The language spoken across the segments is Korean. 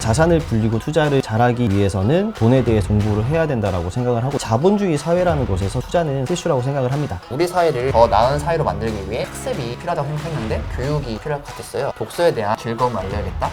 자산을 불리고 투자를 잘하기 위해서는 돈에 대해 공부를 해야 된다라고 생각을 하고, 자본주의 사회라는 곳에서 투자는 필수라고 생각을 합니다. 우리 사회를 더 나은 사회로 만들기 위해 학습이 필요하다고 생각했는데 교육이 필요할 것 같았어요. 독서에 대한 즐거움을 알려야겠다.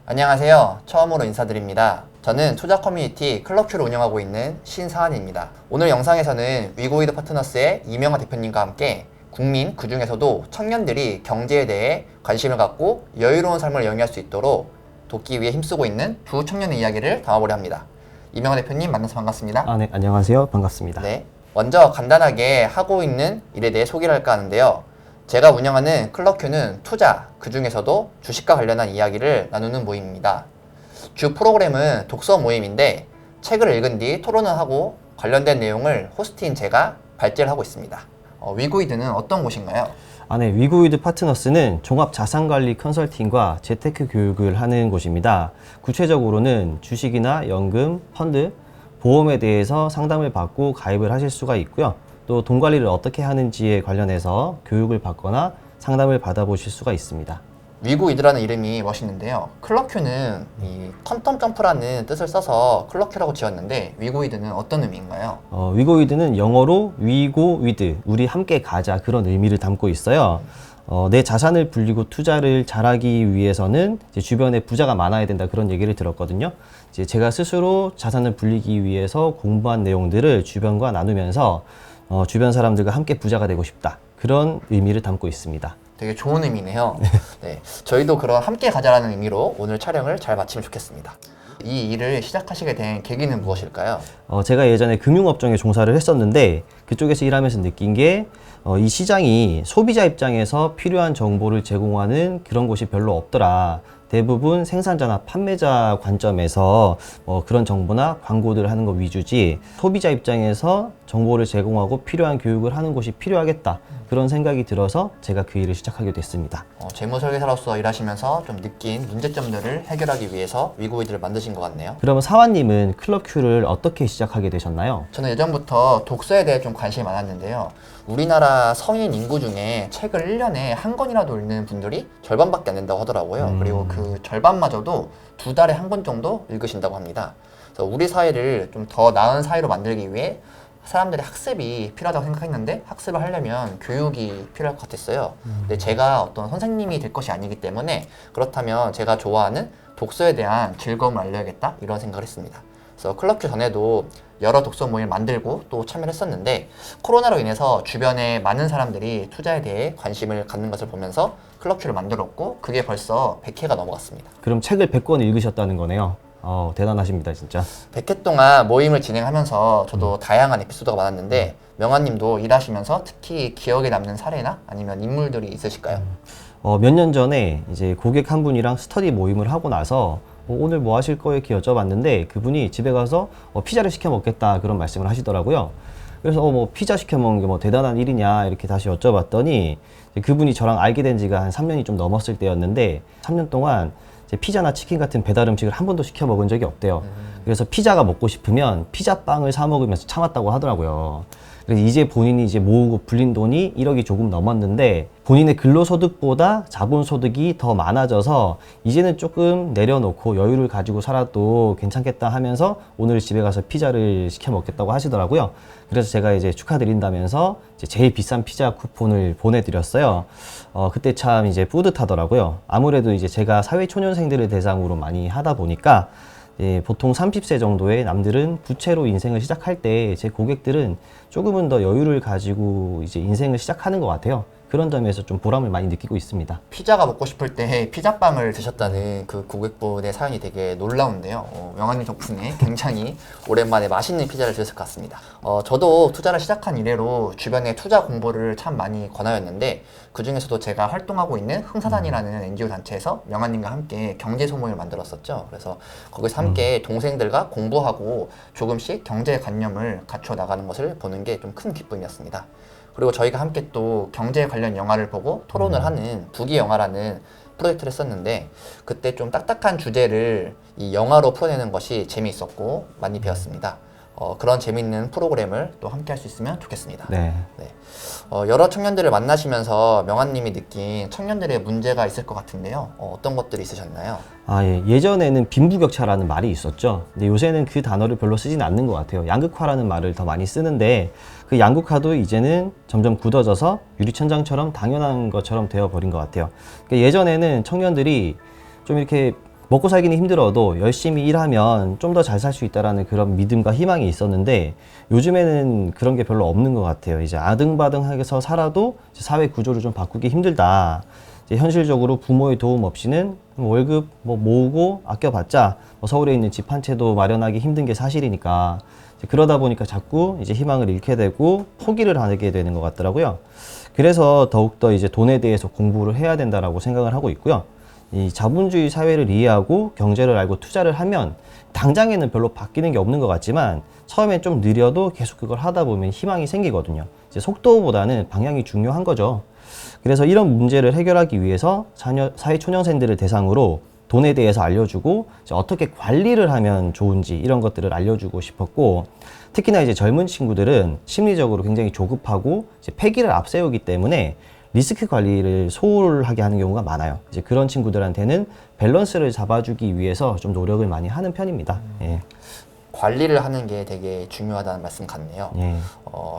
안녕하세요. 처음으로 인사드립니다. 저는 투자 커뮤니티 클럽큐를 운영하고 있는 신사한입니다. 오늘 영상에서는 위고이드 파트너스의 이명하 대표님과 함께 국민, 그 중에서도 청년들이 경제에 대해 관심을 갖고 여유로운 삶을 영위할 수 있도록 돕기 위해 힘쓰고 있는 두 청년의 이야기를 담아보려 합니다. 이명하 대표님 만나서 반갑습니다. 네, 안녕하세요. 반갑습니다. 네, 먼저 간단하게 하고 있는 일에 대해 소개를 할까 하는데요. 제가 운영하는 클럽큐는 투자, 그 중에서도 주식과 관련한 이야기를 나누는 모임입니다. 주 프로그램은 독서 모임인데 책을 읽은 뒤 토론을 하고 관련된 내용을 호스트인 제가 발제를 하고 있습니다. 위고이드는 어떤 곳인가요? 네, 위고이드 파트너스는 종합자산관리 컨설팅과 재테크 교육을 하는 곳입니다. 구체적으로는 주식이나 연금, 펀드, 보험에 대해서 상담을 받고 가입을 하실 수가 있고요. 또 돈 관리를 어떻게 하는지에 관련해서 교육을 받거나 상담을 받아보실 수가 있습니다. 위고이드라는 이름이 멋있는데요. 클럽큐는 이 퀀텀 점프라는 뜻을 써서 클럽큐라고 지었는데 위고이드는 어떤 의미인가요? 위고이드는 영어로 위고 위드, 우리 함께 가자, 그런 의미를 담고 있어요. 내 자산을 불리고 투자를 잘하기 위해서는 이제 주변에 부자가 많아야 된다, 그런 얘기를 들었거든요. 이제 제가 스스로 자산을 불리기 위해서 공부한 내용들을 주변과 나누면서 주변 사람들과 함께 부자가 되고 싶다, 그런 의미를 담고 있습니다. 되게 좋은 의미네요. 네, 저희도 그런 함께 가자라는 의미로 오늘 촬영을 잘 마치면 좋겠습니다. 이 일을 시작하시게 된 계기는 무엇일까요? 제가 예전에 금융업종에 종사를 했었는데 그쪽에서 일하면서 느낀 게 이 시장이 소비자 입장에서 필요한 정보를 제공하는 그런 곳이 별로 없더라. 대부분 생산자나 판매자 관점에서 그런 정보나 광고들을 하는 거 위주지, 소비자 입장에서 정보를 제공하고 필요한 교육을 하는 곳이 필요하겠다, 그런 생각이 들어서 제가 그 일을 시작하게 됐습니다. 재무설계사로서 일하시면서 좀 느낀 문제점들을 해결하기 위해서 위고이드를 만드신 것 같네요. 그러면 사완님은 클럽큐를 어떻게 시작하게 되셨나요? 저는 예전부터 독서에 대해 좀 관심이 많았는데요. 우리나라 성인 인구 중에 책을 1년에 한 권이라도 읽는 분들이 절반밖에 안 된다고 하더라고요. 그리고 그 절반마저도 2달에 한 권 정도 읽으신다고 합니다. 그래서 우리 사회를 좀 더 나은 사회로 만들기 위해 사람들이 학습이 필요하다고 생각했는데 학습을 하려면 교육이 필요할 것 같았어요. 근데 제가 어떤 선생님이 될 것이 아니기 때문에 그렇다면 제가 좋아하는 독서에 대한 즐거움을 알려야겠다, 이런 생각을 했습니다. 그래서 클럽큐 전에도 여러 독서 모임을 만들고 또 참여를 했었는데 코로나로 인해서 주변에 많은 사람들이 투자에 대해 관심을 갖는 것을 보면서 클럽큐를 만들었고 그게 벌써 100회가 넘어갔습니다. 그럼 책을 100권 읽으셨다는 거네요. 대단하십니다, 진짜. 100회 동안 모임을 진행하면서 저도 다양한 에피소드가 많았는데 명환님도 일하시면서 특히 기억에 남는 사례나 아니면 인물들이 있으실까요? 몇 년 전에 이제 고객 한 분이랑 스터디 모임을 하고 나서 오늘 뭐 하실 거예요? 이렇게 여쭤봤는데 그분이 집에 가서 피자를 시켜 먹겠다, 그런 말씀을 하시더라고요. 그래서 피자 시켜 먹는 게 뭐 대단한 일이냐, 이렇게 다시 여쭤봤더니 그분이 저랑 알게 된 지가 한 3년이 좀 넘었을 때였는데 3년 동안 피자나 치킨 같은 배달 음식을 한 번도 시켜 먹은 적이 없대요. 그래서 피자가 먹고 싶으면 피자빵을 사 먹으면서 참았다고 하더라고요. 그래서 이제 본인이 이제 모으고 불린 돈이 1억이 조금 넘었는데 본인의 근로소득보다 자본소득이 더 많아져서 이제는 조금 내려놓고 여유를 가지고 살아도 괜찮겠다 하면서 오늘 집에 가서 피자를 시켜 먹겠다고 하시더라고요. 그래서 제가 이제 축하드린다면서 이제 제일 비싼 피자 쿠폰을 보내드렸어요. 그때 참 이제 뿌듯하더라고요. 아무래도 이제 제가 사회초년생들을 대상으로 많이 하다 보니까 보통 30세 정도의 남들은 부채로 인생을 시작할 때 제 고객들은 조금은 더 여유를 가지고 이제 인생을 시작하는 것 같아요. 그런 점에서 좀 보람을 많이 느끼고 있습니다. 피자가 먹고 싶을 때 피자빵을 드셨다는 그 고객분의 사연이 되게 놀라운데요. 명환님 덕분에 굉장히 오랜만에 맛있는 피자를 드셨을 것 같습니다. 저도 투자를 시작한 이래로 주변에 투자 공부를 참 많이 권하였는데 그 중에서도 제가 활동하고 있는 흥사단이라는 NGO 단체에서 명환님과 함께 경제 소모임을 만들었었죠. 그래서 거기서 함께 동생들과 공부하고 조금씩 경제관념을 갖춰 나가는 것을 보는 게 좀 큰 기쁨이었습니다. 그리고 저희가 함께 또 경제 관련 영화를 보고 토론을 하는 부기영화라는 프로젝트를 했었는데 그때 좀 딱딱한 주제를 이 영화로 풀어내는 것이 재미있었고 많이 배웠습니다. 그런 재밌는 프로그램을 또 함께 할 수 있으면 좋겠습니다. 네. 네. 여러 청년들을 만나시면서 명환님이 느낀 청년들의 문제가 있을 것 같은데요. 어떤 것들이 있으셨나요? 예. 예전에는 빈부격차라는 말이 있었죠. 근데 요새는 그 단어를 별로 쓰진 않는 것 같아요. 양극화라는 말을 더 많이 쓰는데 그 양극화도 이제는 점점 굳어져서 유리천장처럼 당연한 것처럼 되어버린 것 같아요. 그러니까 예전에는 청년들이 좀 이렇게 먹고 살기는 힘들어도 열심히 일하면 좀 더 잘 살 수 있다라는 그런 믿음과 희망이 있었는데 요즘에는 그런 게 별로 없는 것 같아요. 이제 아등바등하게서 살아도 이제 사회 구조를 좀 바꾸기 힘들다. 이제 현실적으로 부모의 도움 없이는 월급 모으고 아껴봤자 서울에 있는 집 한 채도 마련하기 힘든 게 사실이니까 그러다 보니까 자꾸 이제 희망을 잃게 되고 포기를 하게 되는 것 같더라고요. 그래서 더욱더 이제 돈에 대해서 공부를 해야 된다라고 생각을 하고 있고요. 이 자본주의 사회를 이해하고 경제를 알고 투자를 하면 당장에는 별로 바뀌는 게 없는 것 같지만 처음엔 좀 느려도 계속 그걸 하다 보면 희망이 생기거든요. 이제 속도보다는 방향이 중요한 거죠. 그래서 이런 문제를 해결하기 위해서 사회초년생들을 대상으로 돈에 대해서 알려주고 이제 어떻게 관리를 하면 좋은지 이런 것들을 알려주고 싶었고 특히나 이제 젊은 친구들은 심리적으로 굉장히 조급하고 이제 패기를 앞세우기 때문에 리스크 관리를 소홀하게 하는 경우가 많아요. 이제 그런 친구들한테는 밸런스를 잡아주기 위해서 좀 노력을 많이 하는 편입니다. 예. 관리를 하는 게 되게 중요하다는 말씀 같네요. 예.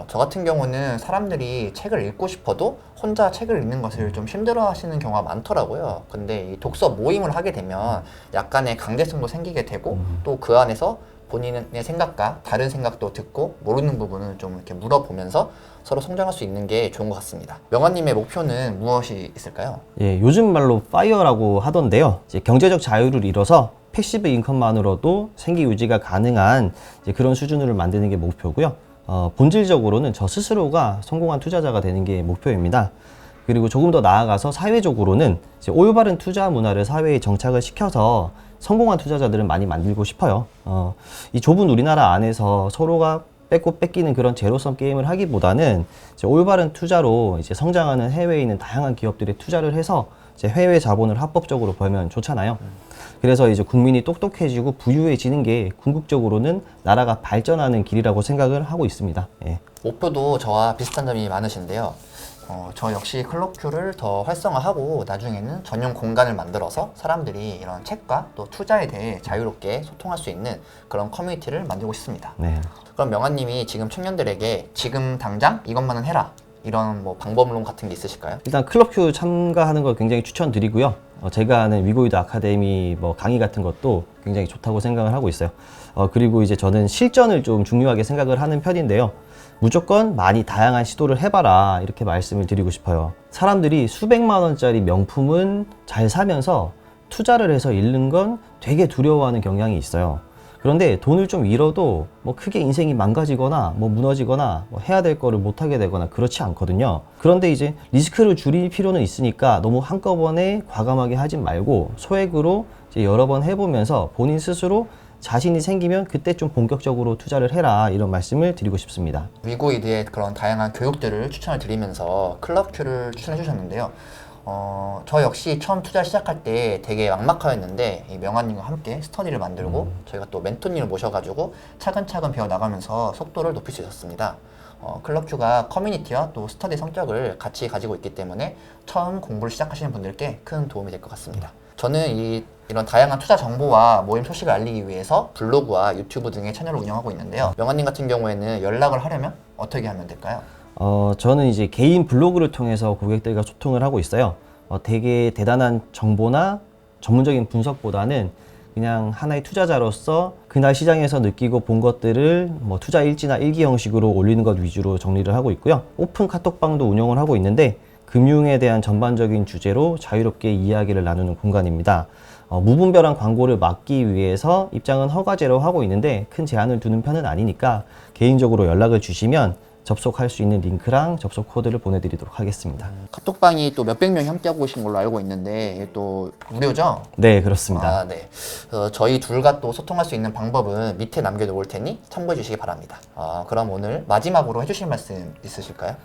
저 같은 경우는 사람들이 책을 읽고 싶어도 혼자 책을 읽는 것을 좀 힘들어 하시는 경우가 많더라고요. 근데 이 독서 모임을 하게 되면 약간의 강제성도 생기게 되고 또 그 안에서 본인의 생각과 다른 생각도 듣고 모르는 부분을 좀 이렇게 물어보면서 서로 성장할 수 있는 게 좋은 것 같습니다. 명환님의 목표는 무엇이 있을까요? 예, 요즘 말로 파이어라고 하던데요. 이제 경제적 자유를 이뤄서 패시브 인컴만으로도 생계 유지가 가능한 이제 그런 수준을 만드는 게 목표고요. 본질적으로는 저 스스로가 성공한 투자자가 되는 게 목표입니다. 그리고 조금 더 나아가서 사회적으로는 이제 올바른 투자 문화를 사회에 정착을 시켜서 성공한 투자자들은 많이 만들고 싶어요. 이 좁은 우리나라 안에서 서로가 뺏고 뺏기는 그런 제로섬 게임을 하기보다는 이제 올바른 투자로 이제 성장하는 해외에 있는 다양한 기업들에 투자를 해서 이제 해외 자본을 합법적으로 벌면 좋잖아요. 그래서 이제 국민이 똑똑해지고 부유해지는 게 궁극적으로는 나라가 발전하는 길이라고 생각을 하고 있습니다. 예. 목표도 저와 비슷한 점이 많으신데요. 저 역시 클럽큐를 더 활성화하고 나중에는 전용 공간을 만들어서 사람들이 이런 책과 또 투자에 대해 자유롭게 소통할 수 있는 그런 커뮤니티를 만들고 싶습니다. 네. 그럼 명환님이 지금 청년들에게 지금 당장 이것만은 해라 이런 뭐 방법론 같은 게 있으실까요? 일단 클럽큐 참가하는 걸 굉장히 추천드리고요. 제가 아는 위고이드 아카데미 강의 같은 것도 굉장히 좋다고 생각을 하고 있어요. 그리고 이제 저는 실전을 좀 중요하게 생각을 하는 편인데요. 무조건 많이 다양한 시도를 해봐라 이렇게 말씀을 드리고 싶어요. 사람들이 수백만 원짜리 명품은 잘 사면서 투자를 해서 잃는 건 되게 두려워하는 경향이 있어요. 그런데 돈을 좀 잃어도 크게 인생이 망가지거나 무너지거나 해야 될 거를 못 하게 되거나 그렇지 않거든요. 그런데 이제 리스크를 줄일 필요는 있으니까 너무 한꺼번에 과감하게 하지 말고 소액으로 이제 여러 번 해보면서 본인 스스로 자신이 생기면 그때 좀 본격적으로 투자를 해라 이런 말씀을 드리고 싶습니다. 위고이드의 그런 다양한 교육들을 추천을 드리면서 클럽큐를 추천해 주셨는데요. 저 역시 처음 투자 시작할 때 되게 막막하였는데 이 명환님과 함께 스터디를 만들고 저희가 또 멘토님을 모셔가지고 차근차근 배워나가면서 속도를 높일 수 있었습니다. 클럽큐가 커뮤니티와 또 스터디 성격을 같이 가지고 있기 때문에 처음 공부를 시작하시는 분들께 큰 도움이 될 것 같습니다. 저는 이런 다양한 투자 정보와 모임 소식을 알리기 위해서 블로그와 유튜브 등의 채널을 운영하고 있는데요. 명환님 같은 경우에는 연락을 하려면 어떻게 하면 될까요? 저는 이제 개인 블로그를 통해서 고객들과 소통을 하고 있어요. 되게 대단한 정보나 전문적인 분석보다는 그냥 하나의 투자자로서 그날 시장에서 느끼고 본 것들을 투자 일지나 일기 형식으로 올리는 것 위주로 정리를 하고 있고요. 오픈 카톡방도 운영을 하고 있는데 금융에 대한 전반적인 주제로 자유롭게 이야기를 나누는 공간입니다. 무분별한 광고를 막기 위해서 입장은 허가제로 하고 있는데 큰 제한을 두는 편은 아니니까 개인적으로 연락을 주시면 접속할 수 있는 링크랑 접속 코드를 보내드리도록 하겠습니다. 카톡방이 또 몇백 명이 함께하고 계신 걸로 알고 있는데 이게 또 무료죠? 네, 그렇습니다. 네. 저희 둘과 또 소통할 수 있는 방법은 밑에 남겨놓을 테니 참고해 주시기 바랍니다. 그럼 오늘 마지막으로 해주실 말씀 있으실까요?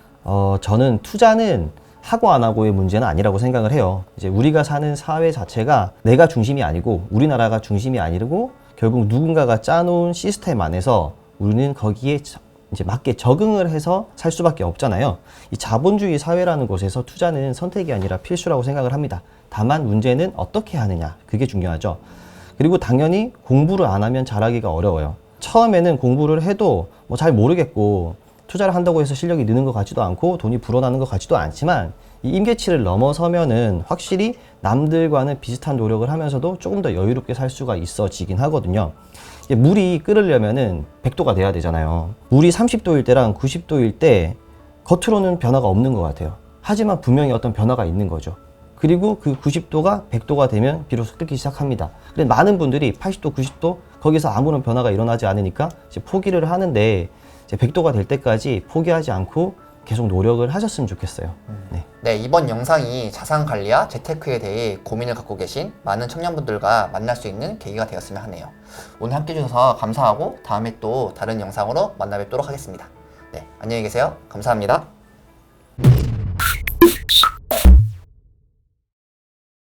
저는 투자는 하고 안 하고의 문제는 아니라고 생각을 해요. 이제 우리가 사는 사회 자체가 내가 중심이 아니고 우리나라가 중심이 아니고 결국 누군가가 짜놓은 시스템 안에서 우리는 거기에 이제 맞게 적응을 해서 살 수밖에 없잖아요. 이 자본주의 사회라는 곳에서 투자는 선택이 아니라 필수라고 생각을 합니다. 다만 문제는 어떻게 하느냐, 그게 중요하죠. 그리고 당연히 공부를 안 하면 잘하기가 어려워요. 처음에는 공부를 해도 뭐 잘 모르겠고 투자를 한다고 해서 실력이 느는 것 같지도 않고 돈이 불어나는 것 같지도 않지만 이 임계치를 넘어서면은 확실히 남들과는 비슷한 노력을 하면서도 조금 더 여유롭게 살 수가 있어지긴 하거든요. 이게 물이 끓으려면은 100도가 돼야 되잖아요. 물이 30도일 때랑 90도일 때 겉으로는 변화가 없는 것 같아요. 하지만 분명히 어떤 변화가 있는 거죠. 그리고 그 90도가 100도가 되면 비로소 끓기 시작합니다. 근데 많은 분들이 80도, 90도 거기서 아무런 변화가 일어나지 않으니까 이제 포기를 하는데 이제 100도가 될 때까지 포기하지 않고 계속 노력을 하셨으면 좋겠어요. 네. 네, 이번 영상이 자산 관리와 재테크에 대해 고민을 갖고 계신 많은 청년분들과 만날 수 있는 계기가 되었으면 하네요. 오늘 함께 해주셔서 감사하고 다음에 또 다른 영상으로 만나 뵙도록 하겠습니다. 네, 안녕히 계세요. 감사합니다.